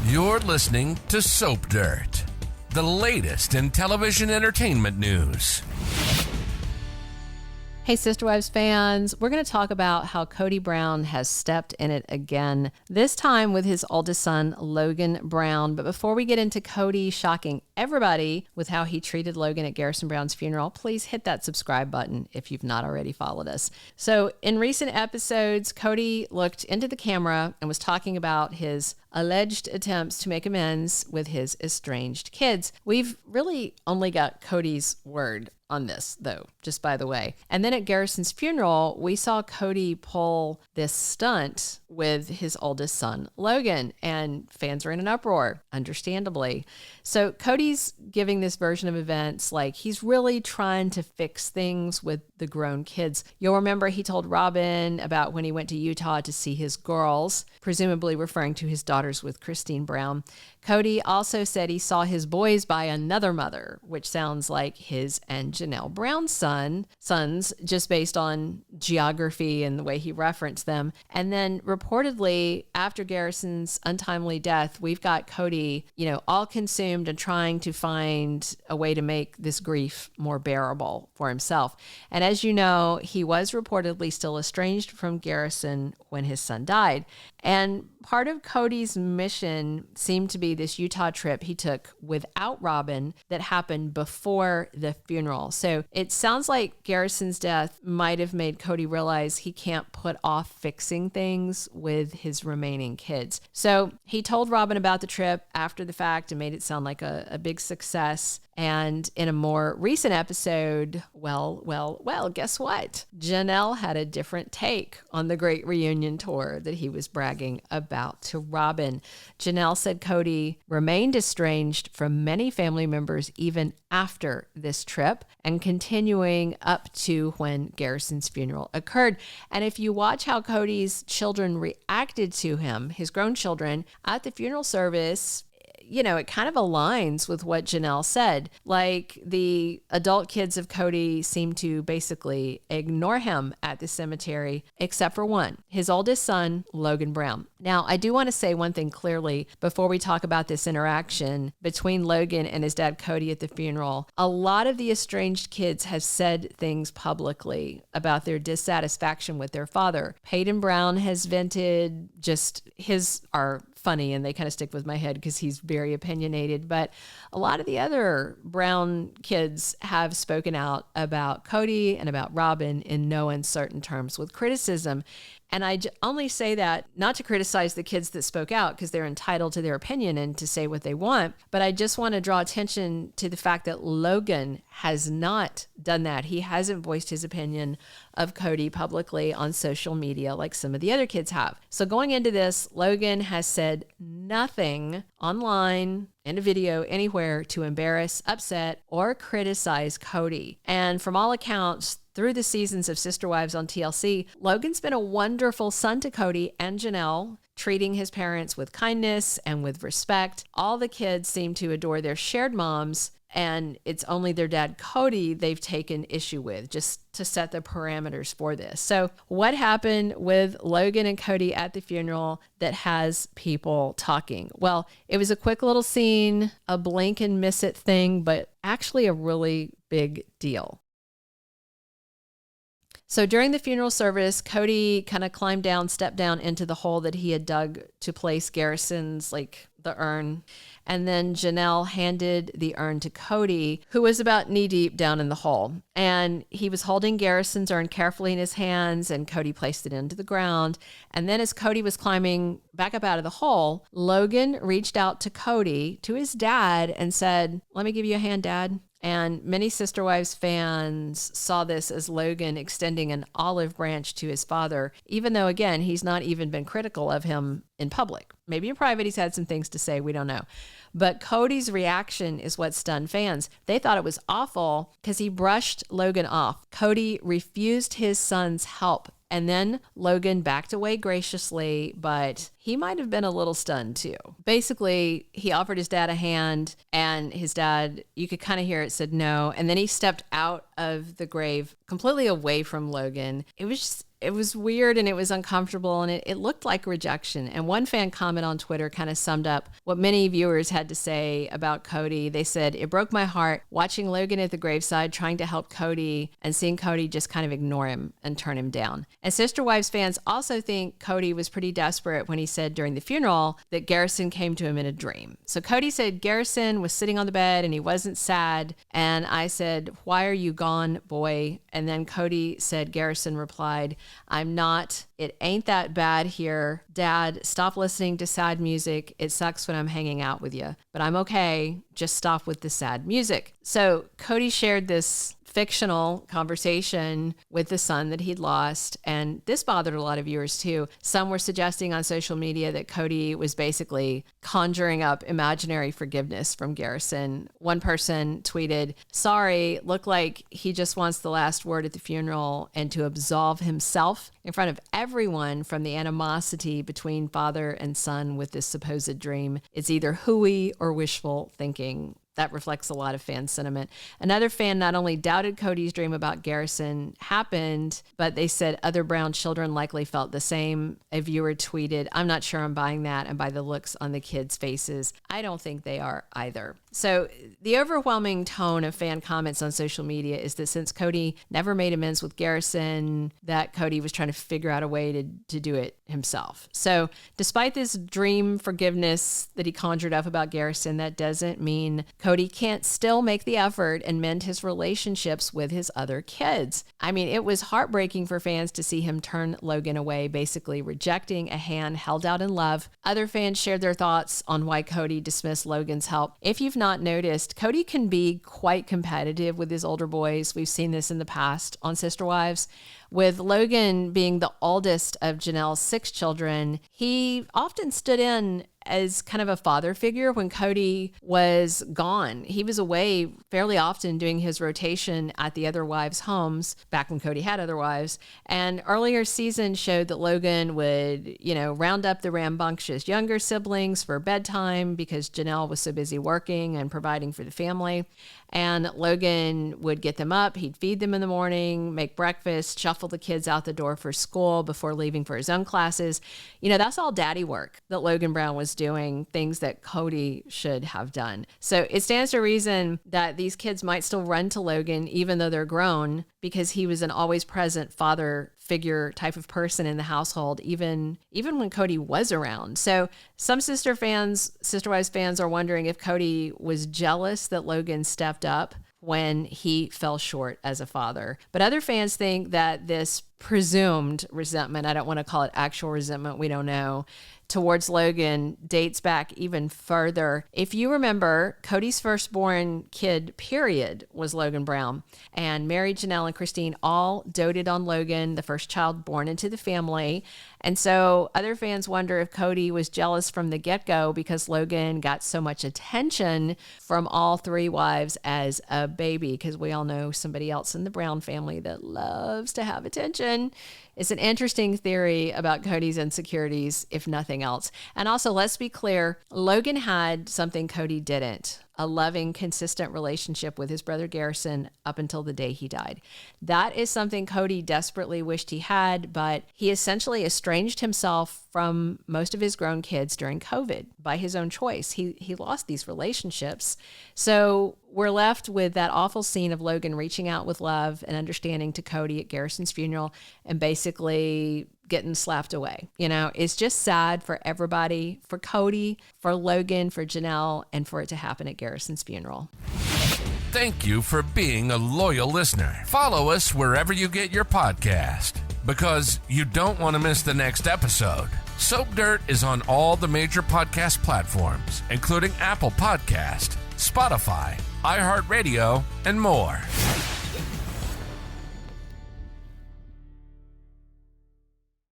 You're listening to Soap Dirt, the latest in television entertainment news. Hey, Sister Wives fans, we're going to talk about how Kody Brown has stepped in it again, this time with his oldest son, Logan Brown. But before we get into Kody shocking everybody with how he treated Logan at Garrison Brown's funeral, please hit that subscribe button if you've not already followed us. So in recent episodes, Kody looked into the camera and was talking about his alleged attempts to make amends with his estranged kids. We've really only got Kody's word on this, though, just by the way. And then at Garrison's funeral, we saw Kody pull this stunt with his oldest son, Logan, and fans are in an uproar, understandably. So Kody's giving this version of events like he's really trying to fix things with the grown kids. You'll remember he told Robin about when he went to Utah to see his girls, presumably referring to his daughters with Christine Brown. Kody also said he saw his boys by another mother, which sounds like his and Janelle Brown's sons, just based on geography and the way he referenced them. And then reportedly, after Garrison's untimely death, we've got Kody, all consumed and trying to find a way to make this grief more bearable for himself. And as you know, he was reportedly still estranged from Garrison when his son died. And part of Kody's mission seemed to be this Utah trip he took without Robin that happened before the funeral. So it sounds like Garrison's death might have made Kody realize he can't put off fixing things with his remaining kids. So he told Robin about the trip after the fact and made it sound like a big success. And in a more recent episode, well, guess what? Janelle had a different take on the great reunion tour that he was bragging about to Robin. Janelle said Kody remained estranged from many family members even after this trip and continuing up to when Garrison's funeral occurred. And if you watch how Kody's children reacted to him, his grown children, at the funeral service, it kind of aligns with what Janelle said. Like the adult kids of Kody seem to basically ignore him at the cemetery, except for one, his oldest son, Logan Brown. Now, I do want to say one thing clearly before we talk about this interaction between Logan and his dad, Kody, at the funeral. A lot of the estranged kids have said things publicly about their dissatisfaction with their father. Peyton Brown has vented, just his are funny and they kind of stick with my head because he's very opinionated. But a lot of the other Brown kids have spoken out about Kody and about Robin in no uncertain terms with criticism. And I only say that not to criticize the kids that spoke out because they're entitled to their opinion and to say what they want. But I just want to draw attention to the fact that Logan has not done that. He hasn't voiced his opinion of Kody publicly on social media like some of the other kids have. So going into this, Logan has said nothing online, in a video, anywhere to embarrass, upset, or criticize Kody. And from all accounts, through the seasons of Sister Wives on TLC, Logan's been a wonderful son to Kody and Janelle, treating his parents with kindness and with respect. All the kids seem to adore their shared moms, and it's only their dad, Kody, they've taken issue with, just to set the parameters for this. So what happened with Logan and Kody at the funeral that has people talking? Well, it was a quick little scene, a blink and miss it thing, but actually a really big deal. So during the funeral service, Kody kind of stepped down into the hole that he had dug to place Garrison's, the urn. And then Janelle handed the urn to Kody, who was about knee deep down in the hole. And he was holding Garrison's urn carefully in his hands, and Kody placed it into the ground. And then as Kody was climbing back up out of the hole, Logan reached out to Kody, to his dad, and said, "Let me give you a hand, Dad." And many Sister Wives fans saw this as Logan extending an olive branch to his father, even though, again, he's not even been critical of him in public. Maybe in private he's had some things to say, we don't know. But Kody's reaction is what stunned fans. They thought it was awful because he brushed Logan off. Kody refused his son's help. And then Logan backed away graciously, but he might have been a little stunned too. Basically, he offered his dad a hand, and his dad, you could kind of hear it, said no. And then he stepped out of the grave completely away from Logan. It it was weird and it was uncomfortable and it looked like rejection. And one fan comment on Twitter kind of summed up what many viewers had to say about Cody. They said, "It broke my heart watching Logan at the graveside trying to help Cody and seeing Cody just kind of ignore him and turn him down." And Sister Wives fans also think Cody was pretty desperate when he said during the funeral that Garrison came to him in a dream. So Cody said Garrison was sitting on the bed and he wasn't sad. And I said, "Why are you gone, boy?" And then Cody said Garrison replied, "I'm not. It ain't that bad here. Dad, stop listening to sad music. It sucks when I'm hanging out with you, but I'm okay. Just stop with the sad music." So Cody shared this fictional conversation with the son that he'd lost. And this bothered a lot of viewers too. Some were suggesting on social media that Cody was basically conjuring up imaginary forgiveness from Garrison. One person tweeted, "Sorry, look like he just wants the last word at the funeral and to absolve himself in front of everyone from the animosity between father and son with this supposed dream. It's either hooey or wishful thinking." That reflects a lot of fan sentiment. Another fan not only doubted Cody's dream about Garrison happened, but they said other Brown children likely felt the same. A viewer tweeted, "I'm not sure I'm buying that, and by the looks on the kids' faces, I don't think they are either." So the overwhelming tone of fan comments on social media is that since Cody never made amends with Garrison, that Cody was trying to figure out a way to do it himself. So despite this dream forgiveness that he conjured up about Garrison, that doesn't mean Cody can't still make the effort and mend his relationships with his other kids. I mean, it was heartbreaking for fans to see him turn Logan away, basically rejecting a hand held out in love. Other fans shared their thoughts on why Cody dismissed Logan's help. If you've not noticed, Cody can be quite competitive with his older boys. We've seen this in the past on Sister Wives. With Logan being the oldest of Janelle's 6 children, he often stood in as kind of a father figure when Cody was gone. He was away fairly often doing his rotation at the other wives' homes back when Cody had other wives. And earlier seasons showed that Logan would, round up the rambunctious younger siblings for bedtime because Janelle was so busy working and providing for the family. And Logan would get them up, he'd feed them in the morning, make breakfast, shuffle the kids out the door for school before leaving for his own classes. That's all daddy work that Logan Brown was doing, things that Cody should have done. So it stands to reason that these kids might still run to Logan even though they're grown, because he was an always present father figure type of person in the household, even when Cody was around. So some Sister Wives fans are wondering if Cody was jealous that Logan stepped up when he fell short as a father. But other fans think that this presumed resentment, I don't want to call it actual resentment, we don't know, towards Logan dates back even further. If you remember, Cody's firstborn kid, period, was Logan Brown. And Mary, Janelle, and Christine all doted on Logan, the first child born into the family. And so other fans wonder if Cody was jealous from the get-go because Logan got so much attention from all 3 wives as a baby, because we all know somebody else in the Brown family that loves to have attention. It's an interesting theory about Cody's insecurities, if nothing else. And also, let's be clear, Logan had something Cody didn't: a loving, consistent relationship with his brother Garrison up until the day he died. That is something Cody desperately wished he had, but he essentially estranged himself from most of his grown kids during COVID by his own choice. He lost these relationships. So we're left with that awful scene of Logan reaching out with love and understanding to Cody at Garrison's funeral and basically getting slapped away. It's just sad for everybody, for Cody, for Logan, for Janelle, and for it to happen at Garrison's funeral. Thank you for being a loyal listener. Follow us wherever you get your podcast, because you don't want to miss the next episode. Soap Dirt is on all the major podcast platforms, including Apple Podcast, Spotify, iHeartRadio, and more.